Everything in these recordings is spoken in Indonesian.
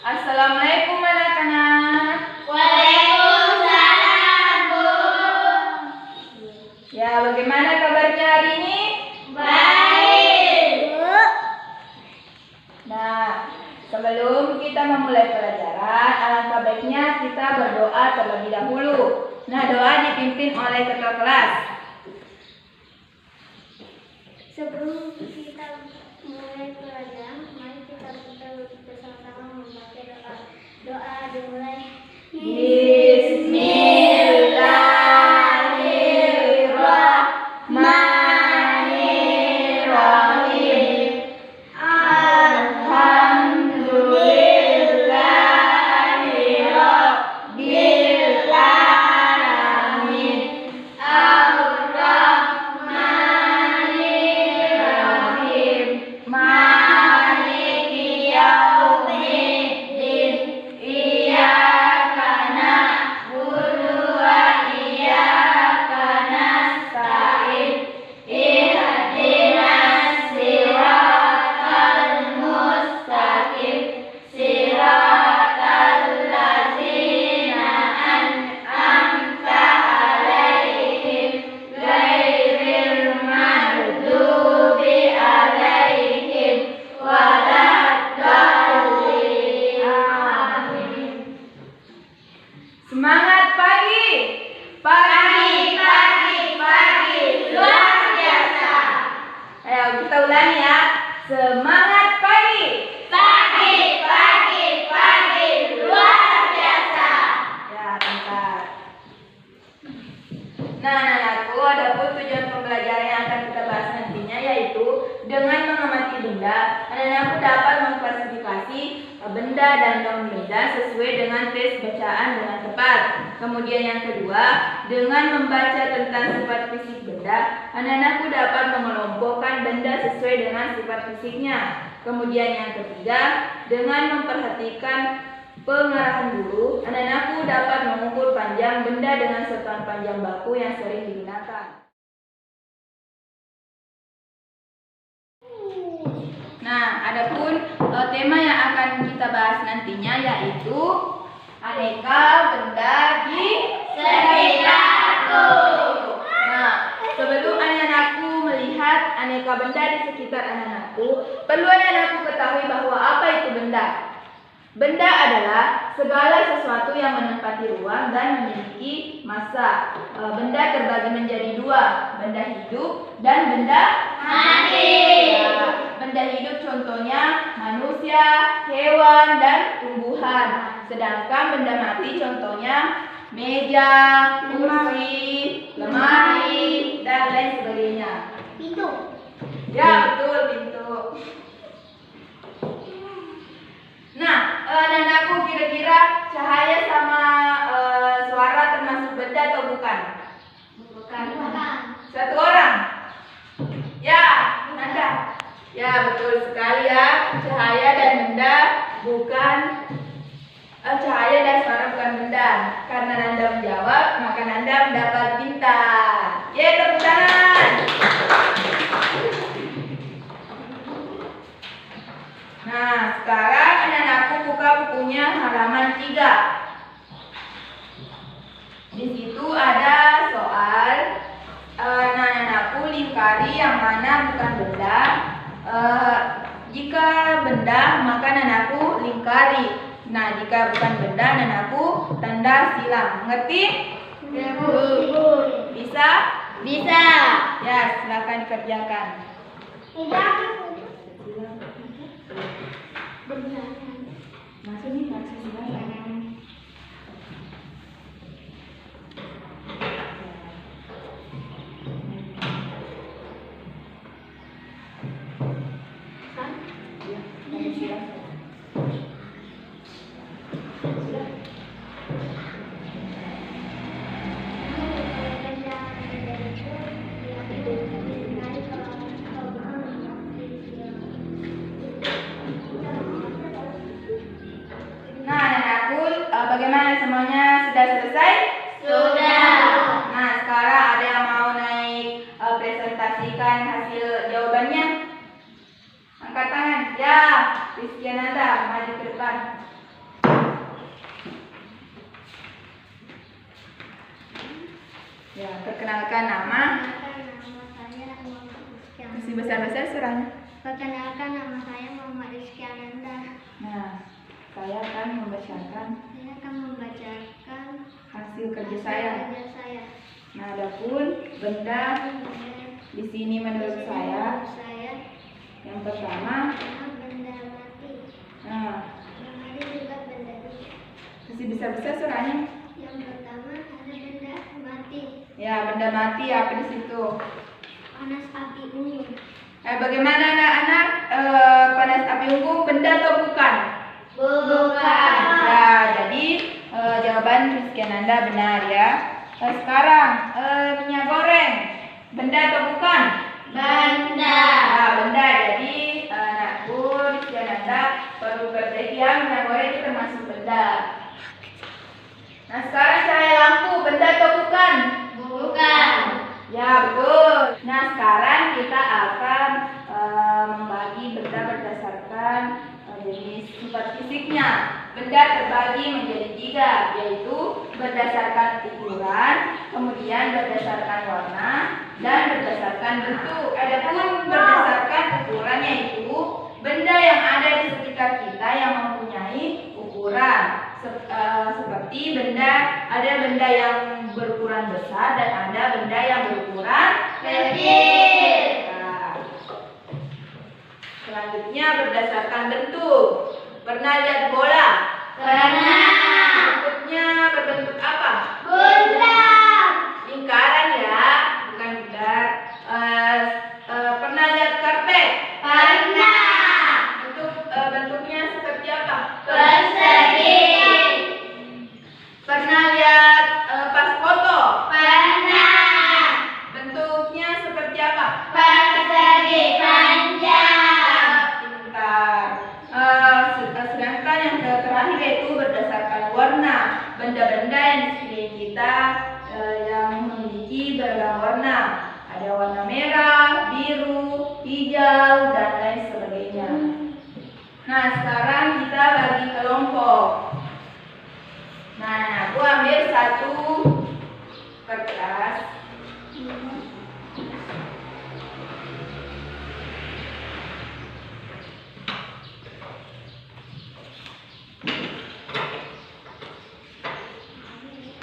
Assalamualaikum anak-anak. Waalaikumsalam, Bu. Ya, bagaimana kabarnya hari ini? Baik, Bu. Nah, sebelum kita memulai pelajaran, alangkah baiknya kita berdoa terlebih dahulu. Nah, doa dipimpin oleh ketua kelas. Sebelum kita mulai pelajaran, mari kita bersama-sama membaca doa. Doa dimulai. Bismillahirrahmanirrahim. Alhamdulillahirabbil alamin. Ar-Rahmanir-Rahim. Maliki yaumiddin. Iyyaka na'budu wa iyyaka nasta'in. Ihdinas siratal mustaqim. Siratal ladzina an'amta 'alaihim ghairil maghdubi 'alaihim waladdallin. Amin. Semangat pagi. Pagi, luar biasa. Ayo kita ulangi ya. Semangat pagi. Pagi, luar biasa. Ya, bentar. Nah, anakku, adapun tujuan pembelajaran yang akan kita bahas nantinya yaitu dengan mengamati benda, anak-anakku dapat mengklasifikasi benda dan non-benda sesuai dengan tes bacaan dengan tepat. Kemudian yang kedua, dengan membaca tentang sifat fisik benda, anak-anakku dapat mengelompokkan benda sesuai dengan sifat fisiknya. Kemudian yang ketiga, dengan memperhatikan pengarahan guru, anak-anakku dapat mengukur panjang benda dengan satuan panjang baku yang sering digunakan. Nah, adapun tema yang akan kita bahas nantinya yaitu aneka benda di sekitarku. Nah, sebelum anak-anakku melihat aneka benda di sekitar anak-anakku, perlu anak-anakku ketahui bahwa apa itu benda. Benda adalah segala sesuatu yang menempati ruang dan memiliki massa. Benda terbagi menjadi dua, benda hidup dan benda mati. Benda hidup contohnya manusia, hewan, dan tumbuhan. Sedangkan benda mati contohnya meja, kursi, lemari, dan lain sebagainya. Pintu. Ya, betul, pintu. Nah, anak-anakku, kira-kira cahaya sama suara termasuk benda atau bukan? Bukan. Satu orang? Ya, Nanda. Ya, betul sekali ya. Cahaya dan benda bukan cahaya dan suara bukan benda. Karena Nanda menjawab, maka Nanda mendapat bintang. Yeay, tepuk tangan. Nah, sekarang anak-anakku buka bukunya halaman 3. Di situ ada soal. Anak-anakku lingkari yang mana bukan benda. Jika benda, maka anak-anakku lingkari. Nah, jika bukan benda, anak-anakku tanda silang. Mengerti? Ya, Bu. Bisa? Bisa. Ya, silakan dikerjakan. Masuk nih, masuk silakan. Nah, anakku, bagaimana semuanya sudah selesai? Sudah. Nah, sekarang ada yang mau naik presentasikan hasil jawabannya? Angkat tangan. Ya, Rizky Ananda, maju ke depan. Ya, perkenalkan nama. Masih besar-besar suaranya. Perkenalkan nama saya Muhammad Rizky Ananda. Nah, saya akan membacakan Saya akan membacakan hasil kerja saya. kerja saya. Nah, adapun benda di sini menurut saya yang pertama, Benda mati. nah, Mati juga benda hidup. masih besar-besar suaranya. Yang pertama ada benda mati. Ya, benda mati apa di situ? Panas api unggun. Bagaimana anak-anak? Panas api unggun benda atau bukan? Bukan. Ya, jadi jawaban Rizky Ananda benar ya. Sekarang minyak goreng benda atau bukan? Benda. Nah, benda. Jadi anakku Rizky Ananda perlu perbaiki ya, minyak goreng itu termasuk benda. Nah, sekarang cahaya lampu benda atau bukan? Bukan. Ya, betul. Nah, sekarang kita akan membagi benda berdasarkan jenis sifat fisiknya. Benda terbagi menjadi 3, yaitu berdasarkan ukuran, kemudian berdasarkan warna, dan berdasarkan bentuk. Adapun berdasarkan ukurannya itu benda yang ada di sekitar kita yang mempunyai ukuran. Seperti ada benda yang berukuran besar dan ada benda yang berukuran Kecil. Nah, selanjutnya berdasarkan bentuk. Pernah lihat bola? Pernah. Bentuknya berbentuk apa? Bulat. Lingkaran ya, bukan bulat. Pernah lihat karpet? Pernah. Bentuknya seperti apa? Persegi. Pernah lihat pas foto? Pernah. Bentuknya seperti apa? Persegi panjang. Pintar. Sedangkan yang terakhir yaitu berdasarkan warna. Benda-benda yang di sekeliling kita yang memiliki beragam warna. Ada warna merah, biru, hijau, dan lain sebagainya. Nah, sekarang kita bagi kelompok. Nah, aku ambil satu kertas.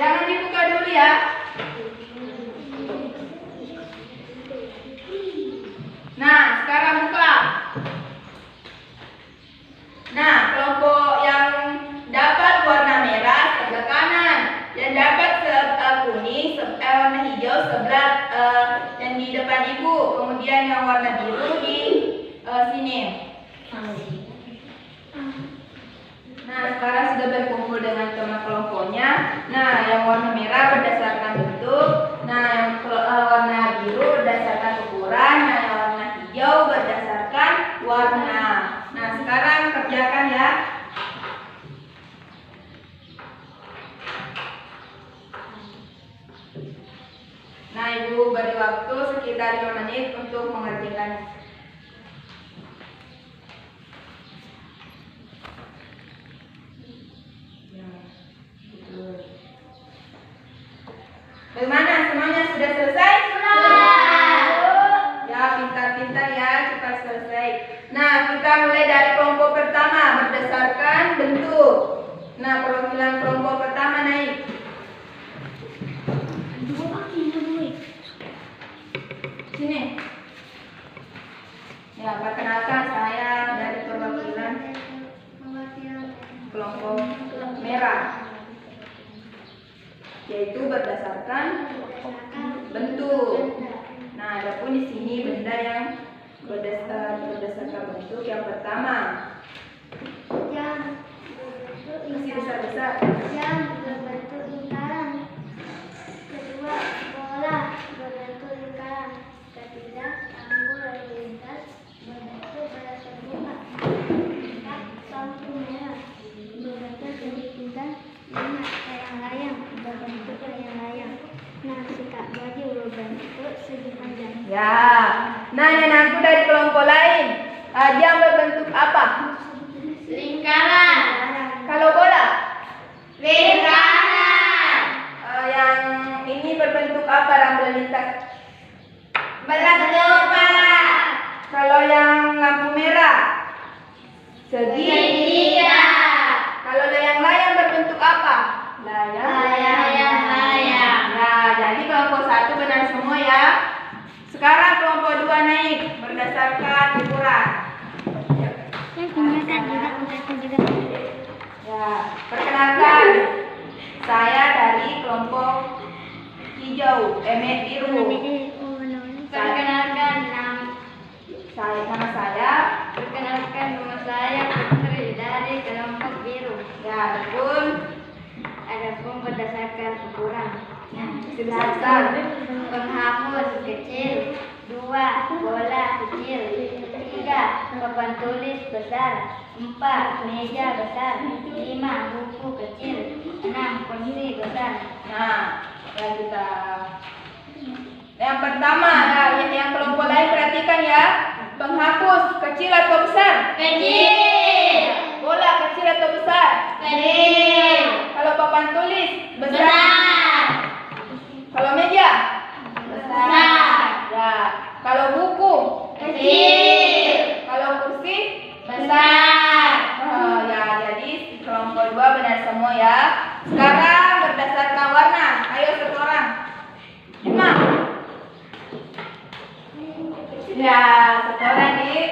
Jangan dibuka dulu ya. Nah, sekarang buka. Nah, kelompok yang dapat warna merah sebelah kanan, yang dapat kuning, warna hijau sebelah yang di depan ibu, kemudian yang warna biru di sini. Nah, sekarang sudah berkumpul dengan teman kelompoknya. Nah, yang warna merah berdasarkan bentuk, nah yang warna biru berdasarkan ukuran, nah yang warna hijau berdasarkan warna. Nah, sekarang kerjakan ya. Nah, ibu beri waktu sekitar 5 menit untuk mengerjakan. Bagaimana? Semuanya sudah selesai? Sudah. Ya, pintar-pintar ya, cepat selesai. Nah, kita mulai dari kelompok pertama berdasarkan bentuk. Nah, perwakilan kelompok pertama naik. Sini. Ya, perkenalkan saya dari perwakilan kelompok merah, yaitu berdasarkan bentuk. Nah, adapun di sini benda yang berdasarkan bentuk yang pertama masih besar-besar. Jam berbentuk lingkaran. Kedua, bola berbentuk lingkaran. Ketiga, lampu lalu lintas berbentuk belasan bunga. Empat, lampu merah berbentuk segitiga. 5, layang-layang berbentuk layang-layang. 6, sikat baju berbentuk segi panjang. Ya. Nah, anakku dari kelompok lain, dia berbentuk apa? Lingkaran. Kalau bola, Lingkaran. yang ini berbentuk apa? berdasarkan ukuran. Yang punya kan juga untuk juga. Ya, perkenalkan, saya dari kelompok hijau, biru. Perkenalkan Nama saya. Perkenalkan nama saya Putri dari kelompok biru. Ya, betul. Adapun berdasarkan ukuran. Sebesar. Penghapus kecil, 2 bola kecil, 3 papan tulis besar, 4 meja besar, 5 buku kecil, 6 kursi besar. Nah, ya kita. Yang pertama, ya, yang kelompok lain perhatikan ya. Penghapus kecil atau besar? Kecil. Bola kecil atau besar? Kecil. Kalau papan tulis besar? Besar. Kalau meja? Besar. Ya. Kalau buku? Kecil. Kalau kursi? Besar. Oh, ya, jadi kelompok 2 benar semua ya. Sekarang berdasarkan warna. Ayo satu orang. Lima. Ya, satu orang nih.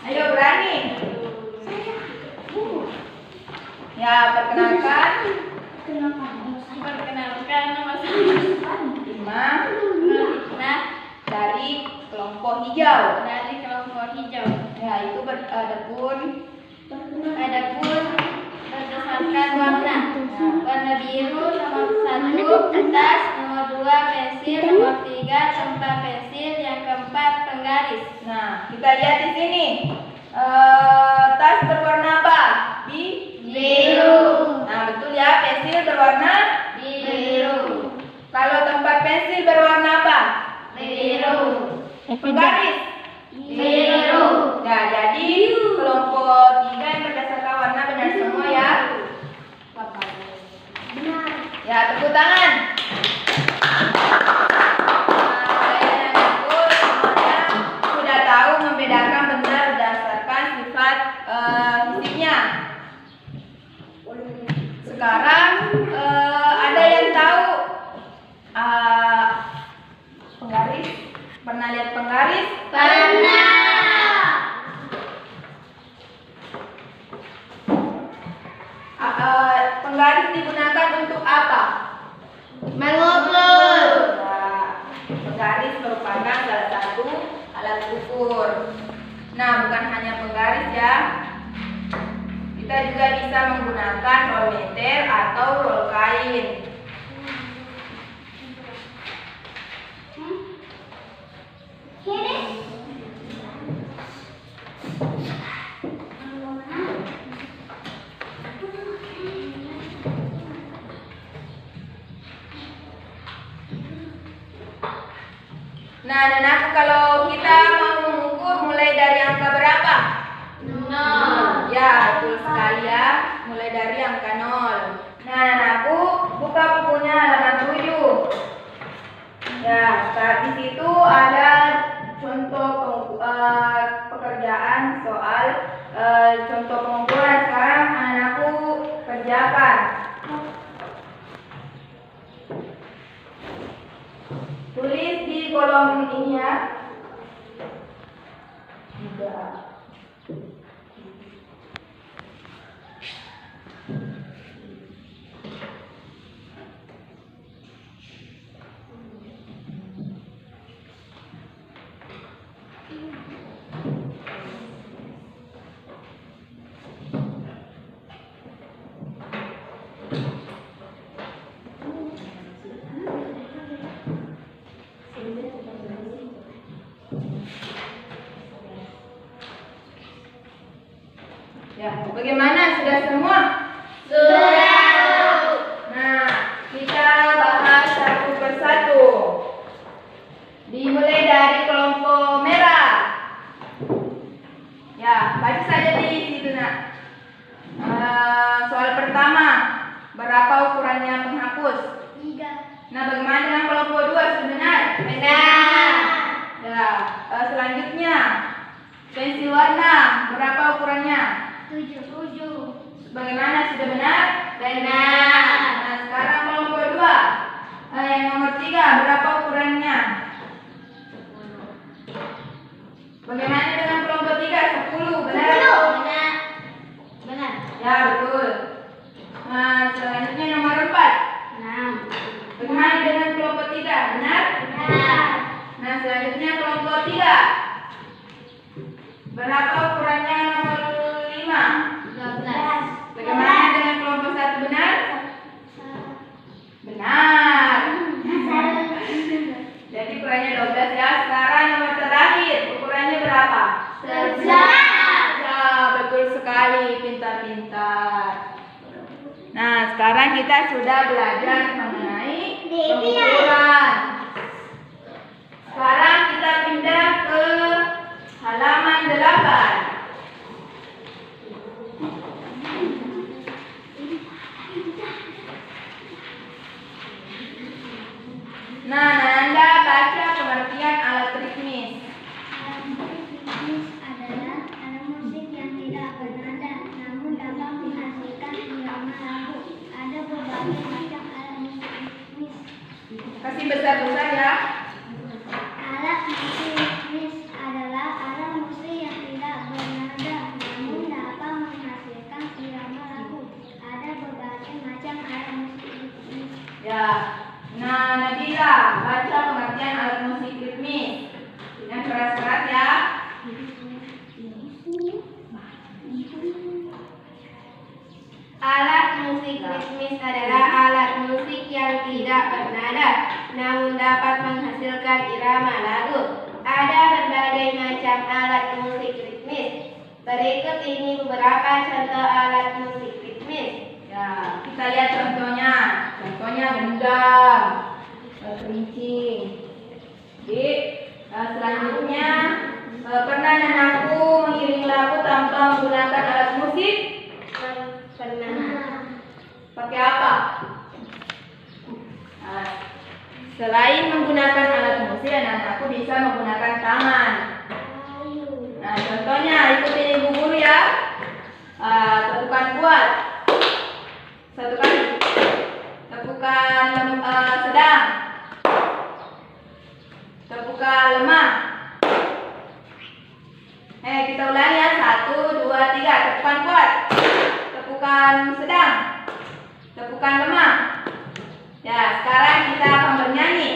Ayo berani. Ya, perkenalkan. Perkenalkan nama saya Lima Nurhitna dari kelompok hijau. dari kelompok hijau. Ya, itu adapun Berdasarkan warna. Warna biru nomor 1 kertas, nomor 2 pensil, nomor 3 tempat pensil, yang keempat penggaris. Nah, kita lihat di sini. Tas berwarna apa? Biru. Nah, betul ya, pensil berwarna. Biru. Kalau tempat pensil berwarna apa? Biru. Penggaris. Biru. Nah, jadi kelompok 3 yang berdasarkan warna benar semua ya. Ya, tepuk tangan. Nah, kalian yang ikut semuanya sudah tahu membedakan benda berdasarkan sifat fisiknya. Sekarang ada yang tahu penggaris? Pernah lihat penggaris? Pernah. Penggaris digunakan untuk apa? Mengukur. Nah, penggaris merupakan salah satu alat ukur. Nah, bukan hanya penggaris ya. Kita juga bisa menggunakan roll meter atau roll kain. Nah, dan aku kalau kita mau mengukur mulai dari angka berapa? 0. Ya, betul sekali ya. Mulai dari angka 0. Nah, dan aku buka bukunya halaman 7. Ya, saat di situ ada contoh pekerjaan soal contoh pengukuran. Sekarang anakku kerjakan. Tulis di kolom ini ya. Ya, bagaimana? Sudah semua? Sudah. Nah, kita bahas satu persatu. Dimulai dari kelompok merah. Ya, baca saja di situ nak. Soal pertama, berapa ukurannya penghapus? 3. Nah, bagaimana dengan kelompok 2? Sudah benar? Benar. Ya, selanjutnya pensil warna, berapa ukurannya? 7. Bagaimana? Sudah benar? Benar. Nah, sekarang kelompok 2. Yang nomor 3, berapa ukurannya? Bagaimana dengan kelompok 3? 10, benar? Benar. Benar. Ya, betul. Nah, selanjutnya nomor 4. 6. Bagaimana dengan kelompok 3? Benar? Benar. Nah, selanjutnya kelompok 3. Berapa ukurannya nomor 5? 12. Bagaimana dengan kelompok 1? Benar? Benar. Jadi ukurannya 12 ya. Sekarang nomor terakhir, ukurannya berapa? 11. Ya, betul sekali, pintar-pintar. Nah, sekarang kita sudah belajar mengenai pengukuran. Sekarang kita pindah ke halaman 8. Nah, Nanda baca pengertian alat ritmis. Ritmis adalah alat musik yang tidak bernada, namun dapat menghasilkan irama lagu. Ada berbagai macam alat musik ritmis. Kasih besar-besar ya. Alat musik ritmis adalah alat musik yang tidak bernada, namun dapat menghasilkan irama lagu. Ada berbagai macam alat musik ritmis. Ya. Nah, Nabila baca pengertian alat musik ritmis. Yang keras-keras ya. Alat musik ritmis adalah alat musik yang tidak bernada, namun dapat menghasilkan irama lagu. Ada berbagai macam alat musik ritmis. Berikut ini beberapa contoh alat musik ritmis. Ya, kita lihat contohnya. Contohnya gendang, kerincing. Jadi, selanjutnya pernah Nanaku mengiring lagu tanpa menggunakan alat musik? Pernah. Pakai apa? Nah, selain menggunakan alat musik, Nanaku bisa menggunakan tangan. Nah, contohnya ikutin ibu guru ya. Tepukan kuat. Satu kali. Tepukan sedang. Tepukan lemah. Kita ulangi ya. 1, 2, 3. Tepukan kuat. Tepukan sedang. Tepukan lemah. Ya, sekarang kita akan bernyanyi.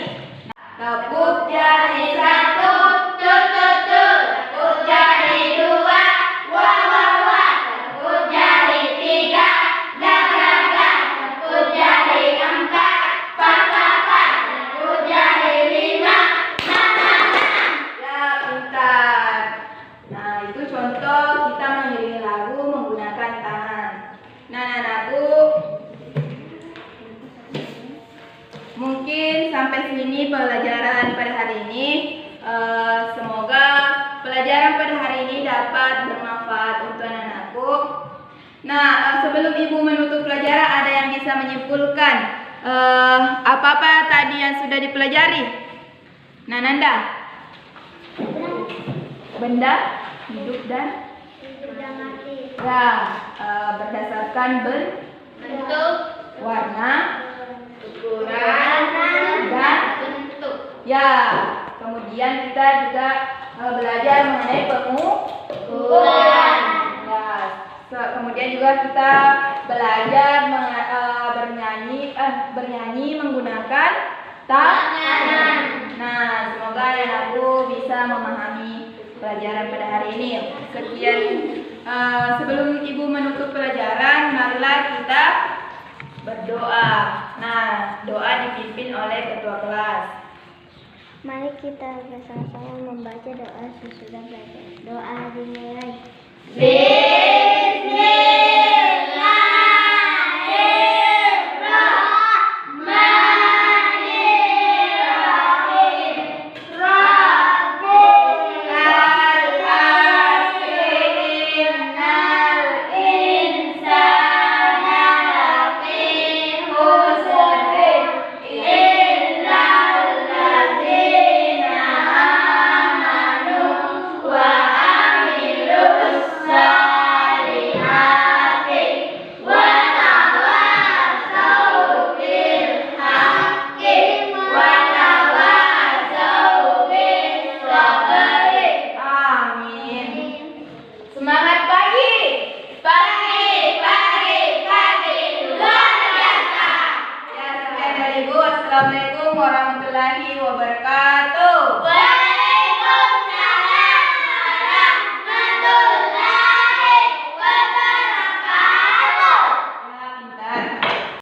Tepuk jari 1, tut tut tut. Tepuk jari 2, wah wah wah. Tepuk jari 3, gak gak gak. Tepuk jari 4, pa pa pa. Tepuk jari 5, na na na. Ya, pintar. Nah, itu contoh kita mengiringi lagu menggunakan tangan. Nah, anakku, mungkin sampai sini pelajaran pada hari ini. Semoga pelajaran pada hari ini dapat bermanfaat untuk anak-anakku. Nah, sebelum ibu menutup pelajaran, ada yang bisa menyimpulkan apa-apa tadi yang sudah dipelajari? Nah, Nanda, benda hidup dan mati. ya, berdasarkan Bentuk, warna ukuran, dan bentuk. ya. Kemudian kita juga belajar mengenai pengukuran. Ya. Kemudian juga kita belajar bernyanyi menggunakan tangan. Nah, semoga anak-anakku bisa memahami pelajaran pada hari ini. Sekian. Sebelum ibu menutup pelajaran, marilah kita berdoa. Nah, doa dipimpin oleh ketua kelas. Mari kita bersama-sama membaca doa sesudah belajar. Doa dimulai. Assalamualaikum warahmatullahi wabarakatuh.